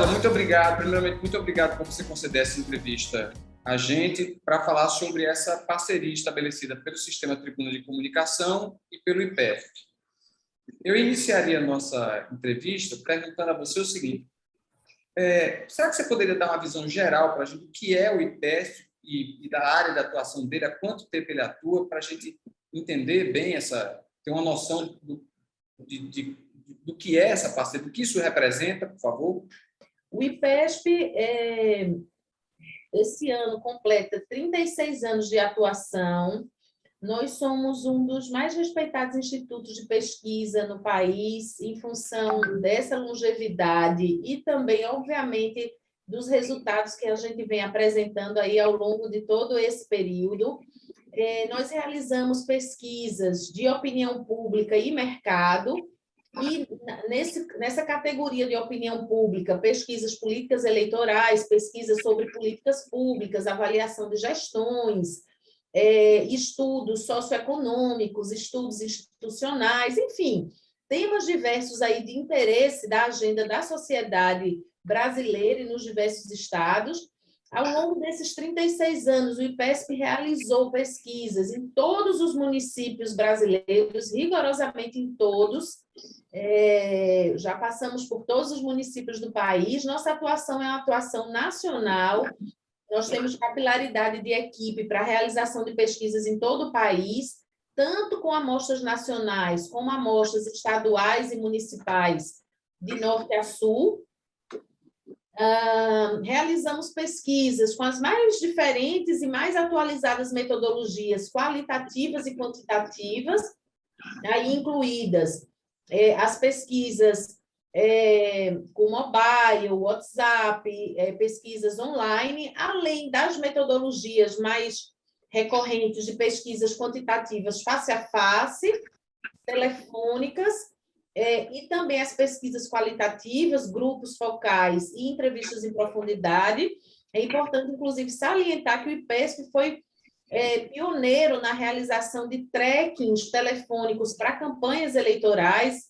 Marcela, muito obrigado. Primeiramente, muito obrigado por você conceder essa entrevista a gente para falar sobre essa parceria estabelecida pelo Sistema Tribuna de Comunicação e pelo IPEF. Eu iniciaria a nossa entrevista perguntando a você o seguinte: será que você poderia dar uma visão geral para a gente do que é o IPEF e da área de atuação dele, há quanto tempo ele atua, para a gente entender bem ter uma noção do que é essa parceria, do que isso representa, por favor? O IPESP, esse ano, completa 36 anos de atuação. Nós somos um dos mais respeitados institutos de pesquisa no país, em função dessa longevidade e também, obviamente, dos resultados que a gente vem apresentando aí ao longo de todo esse período. Nós realizamos pesquisas de opinião pública e mercado, e nessa categoria de opinião pública, pesquisas políticas eleitorais, pesquisas sobre políticas públicas, avaliação de gestões, estudos socioeconômicos, estudos institucionais, enfim, temas diversos aí de interesse da agenda da sociedade brasileira e nos diversos estados. Ao longo desses 36 anos, o IPESP realizou pesquisas em todos os municípios brasileiros, rigorosamente em todos. Já passamos por todos os municípios do país. Nossa atuação é uma atuação nacional. Nós temos capilaridade de equipe para a realização de pesquisas em todo o país, tanto com amostras nacionais, como amostras estaduais e municipais, de norte a sul. Realizamos pesquisas com as mais diferentes e mais atualizadas metodologias qualitativas e quantitativas, aí incluídas as pesquisas com mobile, WhatsApp, pesquisas online, além das metodologias mais recorrentes de pesquisas quantitativas face a face, telefônicas, e também as pesquisas qualitativas, grupos focais e entrevistas em profundidade. É importante, inclusive, salientar que o IPESP foi pioneiro na realização de trackings telefônicos para campanhas eleitorais.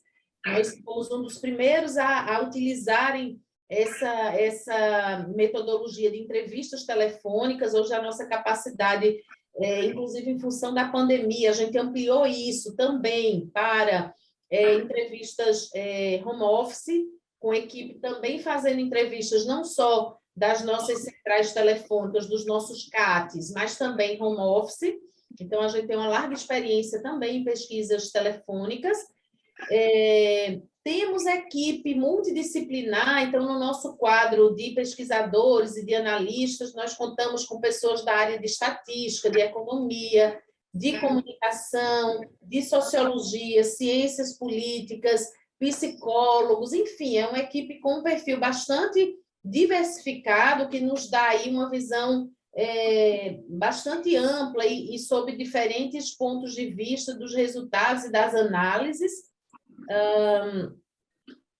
Nós fomos um dos primeiros a utilizarem essa metodologia de entrevistas telefônicas. Hoje, a nossa capacidade, inclusive em função da pandemia, a gente ampliou isso também para entrevistas home office, com equipe também fazendo entrevistas não só das nossas centrais telefônicas, dos nossos CATs, mas também home office. Então, a gente tem uma larga experiência também em pesquisas telefônicas. Temos equipe multidisciplinar, então, no nosso quadro de pesquisadores e de analistas, nós contamos com pessoas da área de estatística, de economia, de comunicação, de sociologia, ciências políticas, psicólogos, enfim, é uma equipe com um perfil bastante diversificado, que nos dá aí uma visão bastante ampla e sob diferentes pontos de vista dos resultados e das análises.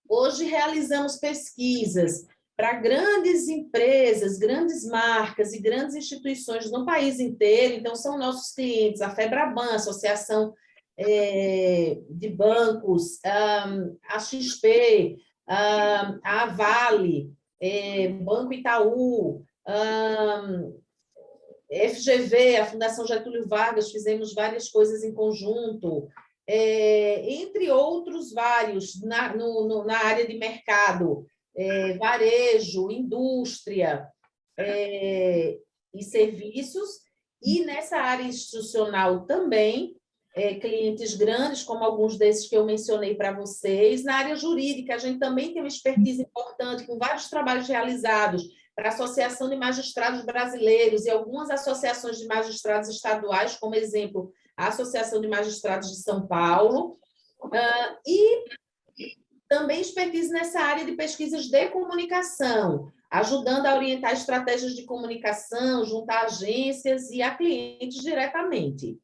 Hoje realizamos pesquisas para grandes empresas, grandes marcas e grandes instituições no país inteiro. Então, são nossos clientes, a Febraban, Associação de Bancos, a XP, a Vale, Banco Itaú, FGV, a Fundação Getúlio Vargas, fizemos várias coisas em conjunto, entre outros vários, na área de mercado, varejo, indústria e serviços, e nessa área institucional também, clientes grandes, como alguns desses que eu mencionei para vocês. Na área jurídica, a gente também tem uma expertise importante, com vários trabalhos realizados para a Associação de Magistrados Brasileiros e algumas associações de magistrados estaduais, como exemplo, a Associação de Magistrados de São Paulo, e também expertise nessa área de pesquisas de comunicação, ajudando a orientar estratégias de comunicação, junto a agências e a clientes diretamente.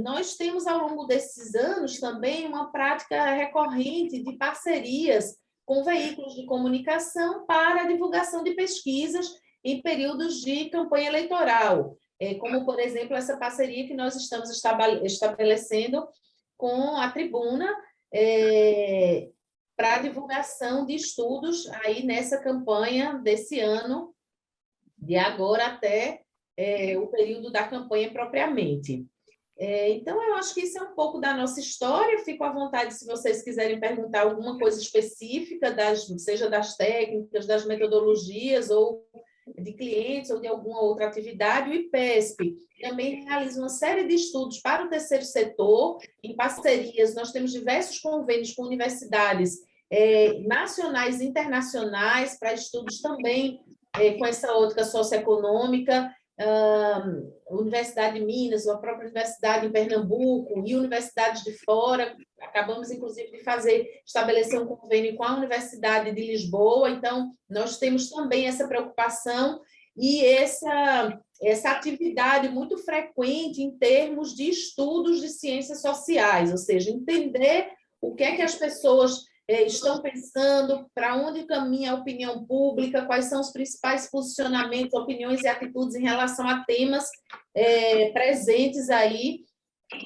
Nós temos, ao longo desses anos, também uma prática recorrente de parcerias com veículos de comunicação para a divulgação de pesquisas em períodos de campanha eleitoral, como, por exemplo, essa parceria que nós estamos estabelecendo com a Tribuna, para a divulgação de estudos aí nessa campanha desse ano, de agora até o período da campanha propriamente. Então, eu acho que isso é um pouco da nossa história. Fico à vontade se vocês quiserem perguntar alguma coisa específica, seja das técnicas, das metodologias, ou de clientes, ou de alguma outra atividade. O IPESP também realiza uma série de estudos para o terceiro setor, em parcerias. Nós temos diversos convênios com universidades nacionais e internacionais, para estudos também com essa ótica socioeconômica. Universidade de Minas, a própria Universidade em Pernambuco e universidades de fora. Acabamos, inclusive, de estabelecer um convênio com a Universidade de Lisboa. Então, nós temos também essa preocupação e essa atividade muito frequente em termos de estudos de ciências sociais, ou seja, entender o que é que as pessoas estão pensando, para onde caminha a opinião pública, quais são os principais posicionamentos, opiniões e atitudes em relação a temas presentes aí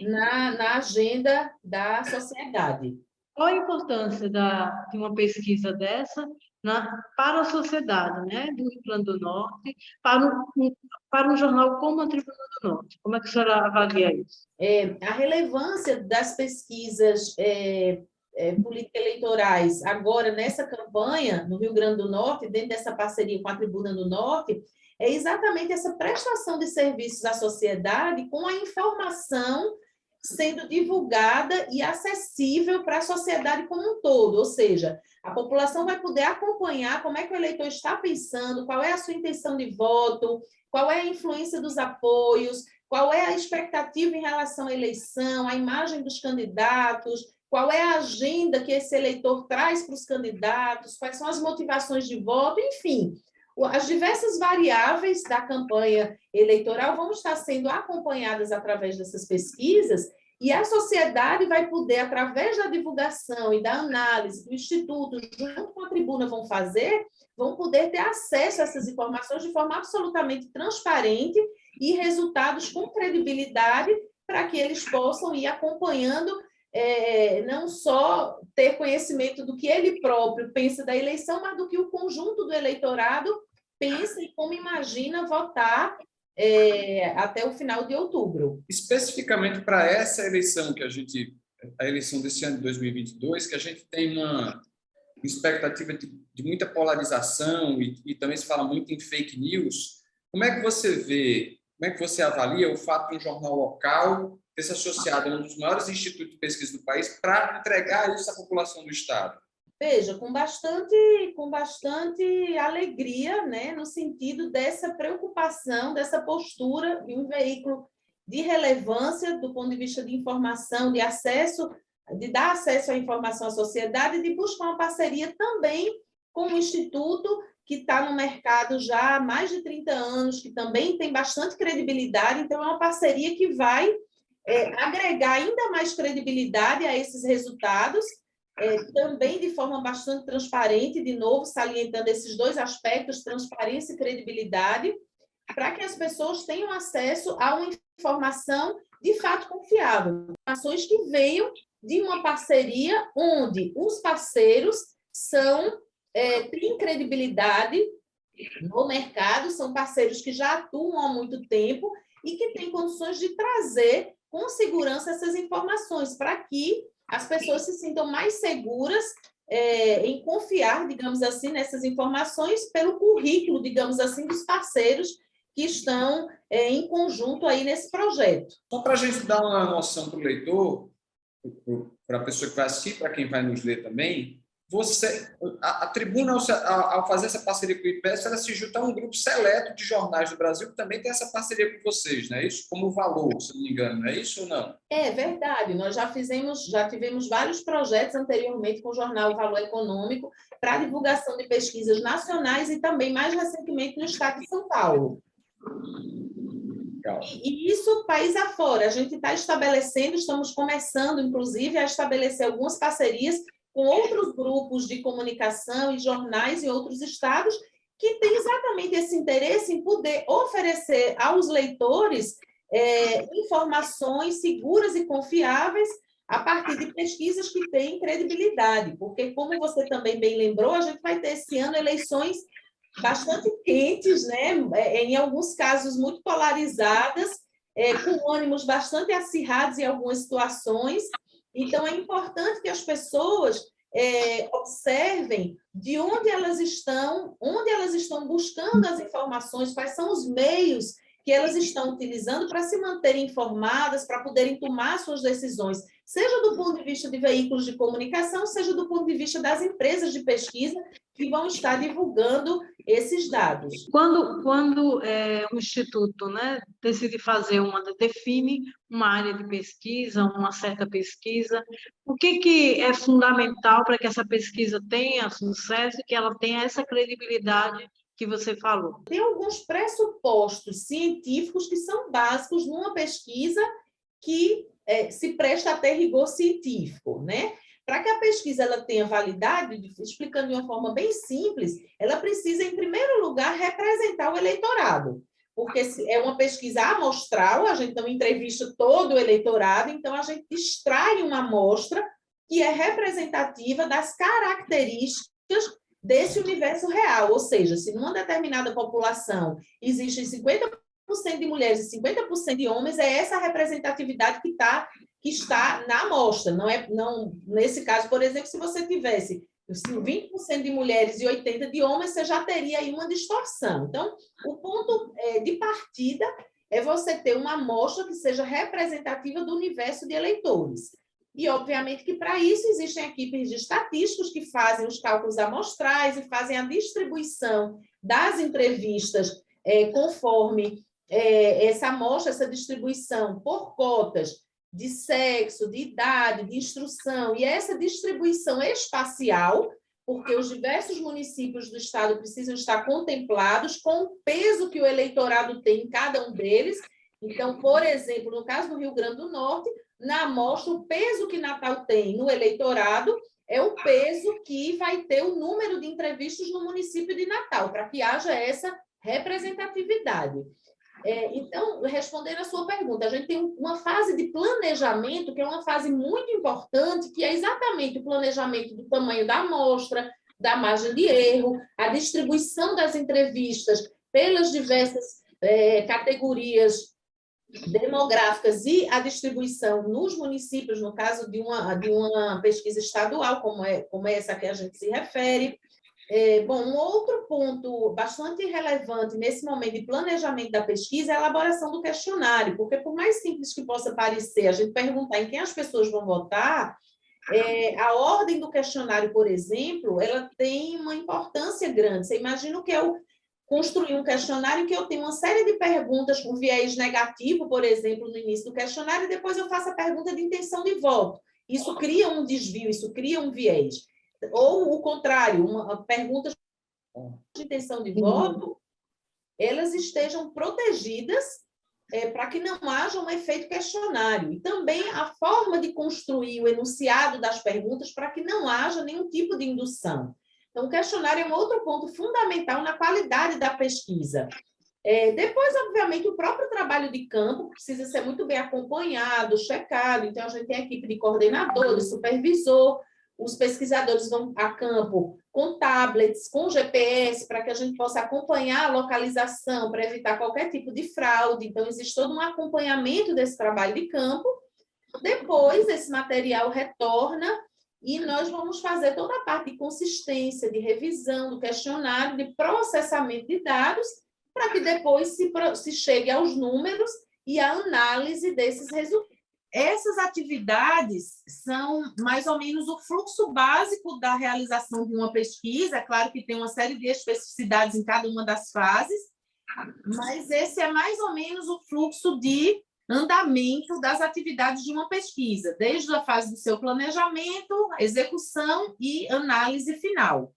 na agenda da sociedade. Qual a importância de uma pesquisa dessa para a sociedade, né, do Rio Grande do Norte, para um jornal como a Tribuna do Norte? Como é que a senhora avalia isso? A relevância das pesquisas político-eleitorais agora nessa campanha no Rio Grande do Norte, dentro dessa parceria com a Tribuna do Norte, é exatamente essa prestação de serviços à sociedade com a informação sendo divulgada e acessível para a sociedade como um todo, ou seja, a população vai poder acompanhar como é que o eleitor está pensando, qual é a sua intenção de voto, qual é a influência dos apoios, qual é a expectativa em relação à eleição, a imagem dos candidatos, qual é a agenda que esse eleitor traz para os candidatos, quais são as motivações de voto, enfim. As diversas variáveis da campanha eleitoral vão estar sendo acompanhadas através dessas pesquisas e a sociedade vai poder, através da divulgação e da análise que o Instituto, junto com a Tribuna, vão poder ter acesso a essas informações de forma absolutamente transparente e resultados com credibilidade para que eles possam ir acompanhando não só ter conhecimento do que ele próprio pensa da eleição, mas do que o conjunto do eleitorado pensa e como imagina votar até o final de outubro. Especificamente para essa eleição a eleição desse ano de 2022, que a gente tem uma expectativa de muita polarização e também se fala muito em fake news, como é que você vê, como é que você avalia o fato de um jornal local ter se associado a um dos maiores institutos de pesquisa do país para entregar isso à população do Estado? Veja, com bastante alegria, né, no sentido dessa preocupação, dessa postura de um veículo de relevância do ponto de vista de informação, de dar acesso à informação à sociedade e de buscar uma parceria também com o Instituto, que está no mercado já há mais de 30 anos, que também tem bastante credibilidade. Então, é uma parceria que vai agregar ainda mais credibilidade a esses resultados, também de forma bastante transparente, de novo, salientando esses dois aspectos, transparência e credibilidade, para que as pessoas tenham acesso a uma informação de fato confiável, informações que venham de uma parceria onde os parceiros têm credibilidade no mercado, são parceiros que já atuam há muito tempo e que têm condições de trazer com segurança essas informações, para que as pessoas se sintam mais seguras em confiar, digamos assim, nessas informações pelo currículo, digamos assim, dos parceiros que estão em conjunto aí nesse projeto. Só para a gente dar uma noção para o leitor, para a pessoa que vai assistir, para quem vai nos ler também, a Tribuna, ao fazer essa parceria com o IPESP, ela se junta a um grupo seleto de jornais do Brasil que também tem essa parceria com vocês, não é isso? Como valor, se não me engano, não é isso ou não? É verdade, nós já tivemos vários projetos anteriormente com o jornal Valor Econômico para divulgação de pesquisas nacionais e também, mais recentemente, no estado de São Paulo. E isso país afora. A gente está estamos começando, inclusive, a estabelecer algumas parcerias com outros grupos de comunicação e jornais em outros estados que têm exatamente esse interesse em poder oferecer aos leitores informações seguras e confiáveis a partir de pesquisas que têm credibilidade, porque, como você também bem lembrou, a gente vai ter esse ano eleições bastante quentes, né? Em alguns casos muito polarizadas, com ânimos bastante acirrados em algumas situações. Então, é importante que as pessoas observem de onde elas estão buscando as informações, quais são os meios que elas estão utilizando para se manterem informadas, para poderem tomar suas decisões, seja do ponto de vista de veículos de comunicação, seja do ponto de vista das empresas de pesquisa que vão estar divulgando esses dados. Quando o Instituto, né, define uma área de pesquisa, uma certa pesquisa, o que é fundamental para que essa pesquisa tenha sucesso e que ela tenha essa credibilidade que você falou? Tem alguns pressupostos científicos que são básicos numa pesquisa que se presta a ter rigor científico, né? Para que a pesquisa ela tenha validade, explicando de uma forma bem simples, ela precisa, em primeiro lugar, representar o eleitorado, porque é uma pesquisa amostral, a gente não entrevista todo o eleitorado, então a gente extrai uma amostra que é representativa das características desse universo real, ou seja, se numa determinada população existem 50% de mulheres e 50% de homens, é essa representatividade que está na amostra. Nesse caso, por exemplo, se você tivesse 20% de mulheres e 80% de homens, você já teria aí uma distorção. Então, o ponto de partida é você ter uma amostra que seja representativa do universo de eleitores. E, obviamente, que para isso existem equipes de estatísticos que fazem os cálculos amostrais e fazem a distribuição das entrevistas conforme essa amostra, essa distribuição por cotas de sexo, de idade, de instrução, e essa distribuição espacial, porque os diversos municípios do estado precisam estar contemplados com o peso que o eleitorado tem em cada um deles. Então, por exemplo, no caso do Rio Grande do Norte, na amostra, o peso que Natal tem no eleitorado é o peso que vai ter o número de entrevistas no município de Natal, para que haja essa representatividade. Então, respondendo a sua pergunta, a gente tem uma fase de planejamento, que é uma fase muito importante, que é exatamente o planejamento do tamanho da amostra, da margem de erro, a distribuição das entrevistas pelas diversas categorias demográficas e a distribuição nos municípios, no caso de uma pesquisa estadual, como essa que a gente se refere. Um outro ponto bastante relevante nesse momento de planejamento da pesquisa é a elaboração do questionário, porque por mais simples que possa parecer, a gente perguntar em quem as pessoas vão votar, a ordem do questionário, por exemplo, ela tem uma importância grande. Você imagina que eu construir um questionário em que eu tenho uma série de perguntas com viés negativo, por exemplo, no início do questionário, e depois eu faço a pergunta de intenção de voto. Isso cria um desvio, isso cria um viés. Ou o contrário, perguntas de intenção de voto, elas estejam protegidas para que não haja um efeito questionário. E também a forma de construir o enunciado das perguntas para que não haja nenhum tipo de indução. Então, o questionário é um outro ponto fundamental na qualidade da pesquisa. Depois, obviamente, o próprio trabalho de campo precisa ser muito bem acompanhado, checado. Então, a gente tem a equipe de coordenador, de supervisor, os pesquisadores vão a campo com tablets, com GPS, para que a gente possa acompanhar a localização, para evitar qualquer tipo de fraude. Então, existe todo um acompanhamento desse trabalho de campo. Depois, esse material retorna e nós vamos fazer toda a parte de consistência, de revisão do questionário, de processamento de dados, para que depois se chegue aos números e à análise desses resultados. Essas atividades são mais ou menos o fluxo básico da realização de uma pesquisa. É claro que tem uma série de especificidades em cada uma das fases, mas esse é mais ou menos o fluxo de andamento das atividades de uma pesquisa, desde a fase do seu planejamento, execução e análise final.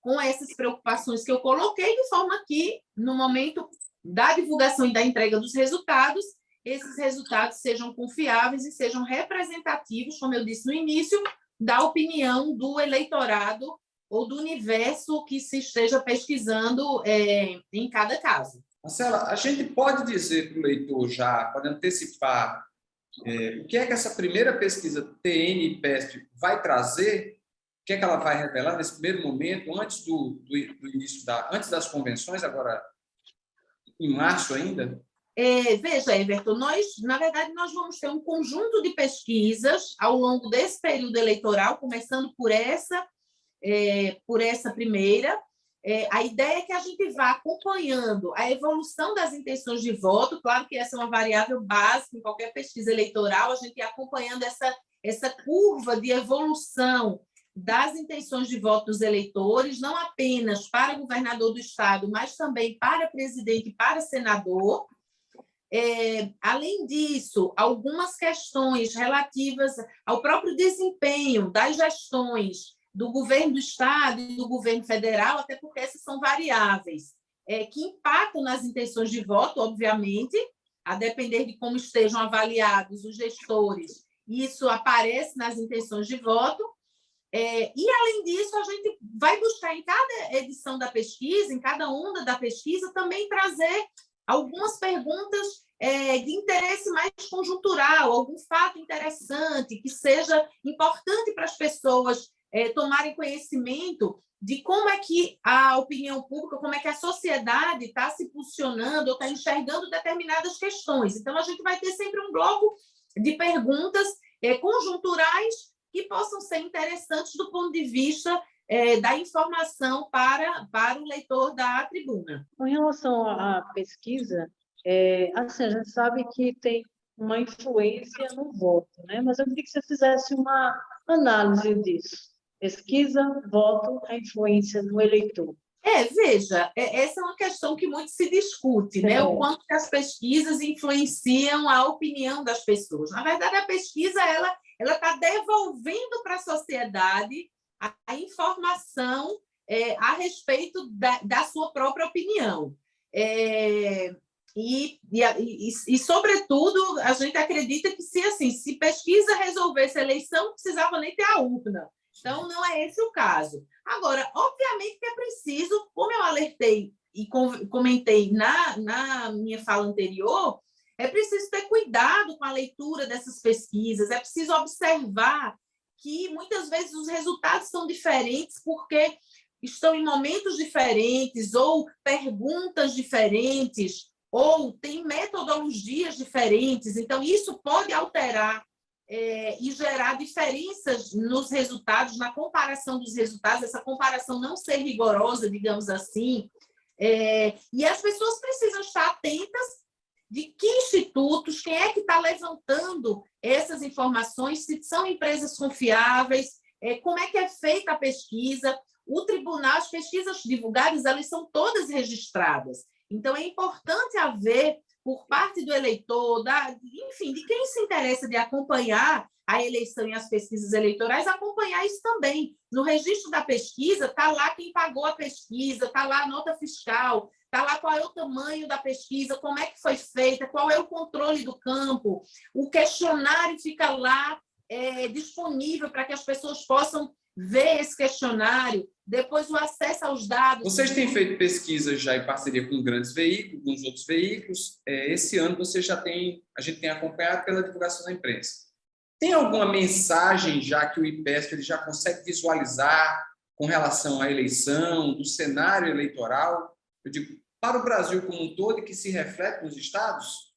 Com essas preocupações que eu coloquei, de forma que, no momento da divulgação e da entrega dos resultados, esses resultados sejam confiáveis e sejam representativos, como eu disse no início, da opinião do eleitorado ou do universo que se esteja pesquisando em cada caso. Marcela, a gente pode dizer para o leitor já, pode antecipar O que é que essa primeira pesquisa TN e PESP vai trazer? O que é que ela vai revelar nesse primeiro momento, antes do início antes das convenções, agora em março ainda? Veja, Everton, na verdade, nós vamos ter um conjunto de pesquisas ao longo desse período eleitoral, começando por essa primeira. A ideia é que a gente vá acompanhando a evolução das intenções de voto. Claro que essa é uma variável básica em qualquer pesquisa eleitoral, a gente ir acompanhando essa curva de evolução das intenções de voto dos eleitores, não apenas para governador do estado, mas também para presidente e para senador. Além disso, algumas questões relativas ao próprio desempenho das gestões do governo do estado e do governo federal, até porque essas são variáveis que impactam nas intenções de voto, obviamente, a depender de como estejam avaliados os gestores, isso aparece nas intenções de voto. E, além disso, a gente vai buscar em cada edição da pesquisa, em cada onda da pesquisa, também trazer algumas perguntas de interesse mais conjuntural, algum fato interessante que seja importante para as pessoas tomarem conhecimento de como é que a opinião pública, como é que a sociedade está se posicionando ou está enxergando determinadas questões. Então, a gente vai ter sempre um bloco de perguntas conjunturais que possam ser interessantes do ponto de vista da informação para o leitor da tribuna. Com relação à pesquisa, assim, a gente sabe que tem uma influência no voto, né? Mas eu queria que você fizesse uma análise disso. Pesquisa, voto, a influência no eleitor. Veja, essa é uma questão que muito se discute, né? O quanto que as pesquisas influenciam a opinião das pessoas. Na verdade, a pesquisa ela está devolvendo para a sociedade a informação a respeito da sua própria opinião. Sobretudo, a gente acredita que se pesquisa resolvesse a eleição, não precisava nem ter a urna. Então, não é esse o caso. Agora, obviamente que é preciso, como eu alertei e comentei na minha fala anterior, é preciso ter cuidado com a leitura dessas pesquisas, é preciso observar que muitas vezes os resultados são diferentes porque estão em momentos diferentes ou perguntas diferentes ou tem metodologias diferentes. Então, isso pode alterar e gerar diferenças nos resultados, na comparação dos resultados, essa comparação não ser rigorosa, digamos assim. E as pessoas precisam estar atentas de que institutos, quem é que está levantando essas informações, se são empresas confiáveis, como é que é feita a pesquisa. O tribunal, as pesquisas divulgadas, elas são todas registradas. Então, é importante haver, por parte do eleitor, enfim, de quem se interessa de acompanhar a eleição e as pesquisas eleitorais, acompanhar isso também. No registro da pesquisa, está lá quem pagou a pesquisa, está lá a nota fiscal, está lá qual é o tamanho da pesquisa, como é que foi feita, qual é o controle do campo. O questionário fica lá disponível para que as pessoas possam ver esse questionário, depois o acesso aos dados. Vocês têm feito pesquisas já em parceria com grandes veículos, com os outros veículos. Esse ano a gente tem acompanhado pela divulgação da imprensa. Tem alguma mensagem já que o IPESP ele já consegue visualizar com relação à eleição, do cenário eleitoral, eu digo, para o Brasil como um todo e que se reflete nos estados?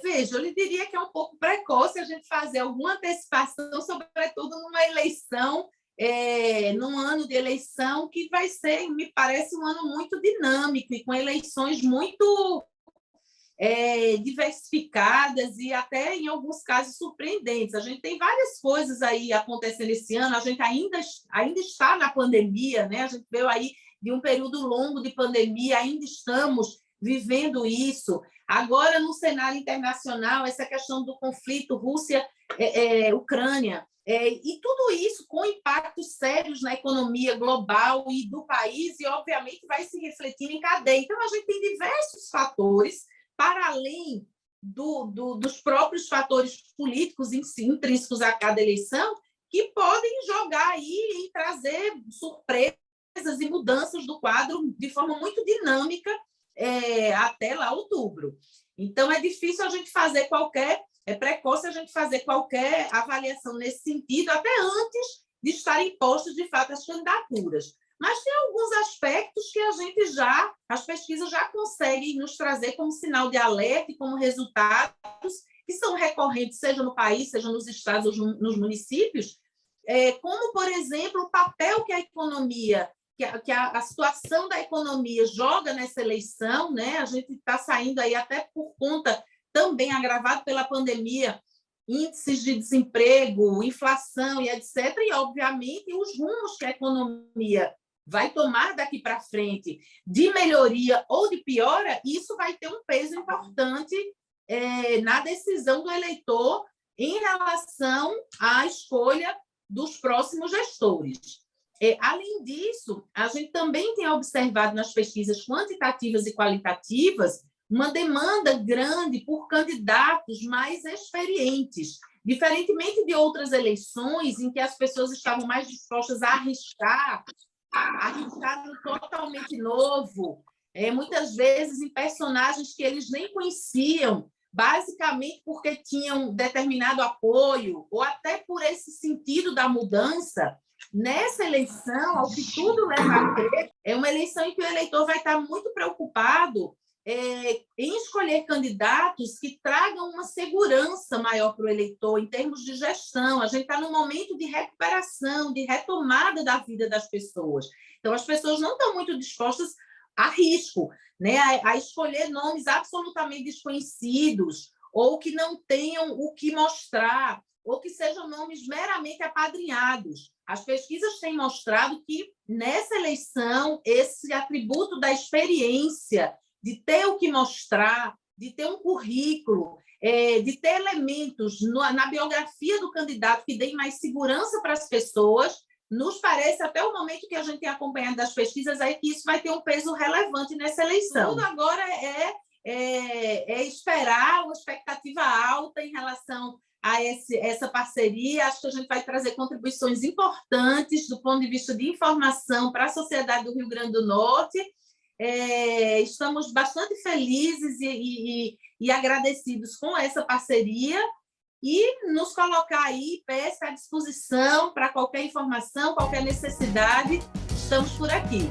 Veja, eu lhe diria que é um pouco precoce a gente fazer alguma antecipação, sobretudo numa eleição, num ano de eleição que vai ser, me parece, um ano muito dinâmico e com eleições muito diversificadas e até, em alguns casos, surpreendentes. A gente tem várias coisas aí acontecendo esse ano, a gente ainda está na pandemia, né? A gente veio aí de um período longo de pandemia, ainda estamos vivendo isso. Agora, no cenário internacional, essa questão do conflito Rússia-Ucrânia, e tudo isso com impactos sérios na economia global e do país, e, obviamente, vai se refletindo em cadeia. Então, a gente tem diversos fatores, para além dos próprios fatores políticos intrínsecos a cada eleição, que podem jogar aí e trazer surpresas e mudanças do quadro de forma muito dinâmica até lá outubro. Então, é difícil a gente fazer qualquer é precoce a gente fazer qualquer avaliação nesse sentido, até antes de estarem postas, de fato, as candidaturas. Mas tem alguns aspectos que as pesquisas já conseguem nos trazer como sinal de alerta e como resultados que são recorrentes, seja no país, seja nos estados ou nos municípios, como, por exemplo, o papel que a economia, que a situação da economia joga nessa eleição, né? A gente está saindo aí até por conta, também agravado pela pandemia, índices de desemprego, inflação e etc. E, obviamente, os rumos que a economia vai tomar daqui para frente de melhoria ou de piora, isso vai ter um peso importante na decisão do eleitor em relação à escolha dos próximos gestores. Além disso, a gente também tem observado nas pesquisas quantitativas e qualitativas uma demanda grande por candidatos mais experientes, diferentemente de outras eleições em que as pessoas estavam mais dispostas a arriscar no totalmente novo, muitas vezes em personagens que eles nem conheciam, basicamente porque tinham determinado apoio, ou até por esse sentido da mudança. Nessa eleição, ao que tudo leva a crer, é uma eleição em que o eleitor vai estar muito preocupado em escolher candidatos que tragam uma segurança maior para o eleitor em termos de gestão. A gente está num momento de recuperação, de retomada da vida das pessoas. Então, as pessoas não estão muito dispostas a risco, né? A escolher nomes absolutamente desconhecidos ou que não tenham o que mostrar, ou que sejam nomes meramente apadrinhados. As pesquisas têm mostrado que, nessa eleição, esse atributo da experiência, de ter o que mostrar, de ter um currículo, de ter elementos na biografia do candidato que deem mais segurança para as pessoas, nos parece, até o momento que a gente tem acompanhado das pesquisas, que isso vai ter um peso relevante nessa eleição. Tudo agora é esperar uma expectativa alta em relação a essa parceria. Acho que a gente vai trazer contribuições importantes do ponto de vista de informação para a sociedade do Rio Grande do Norte. Estamos bastante felizes e agradecidos com essa parceria e nos colocar aí, PESC, à disposição para qualquer informação, qualquer necessidade. Estamos por aqui.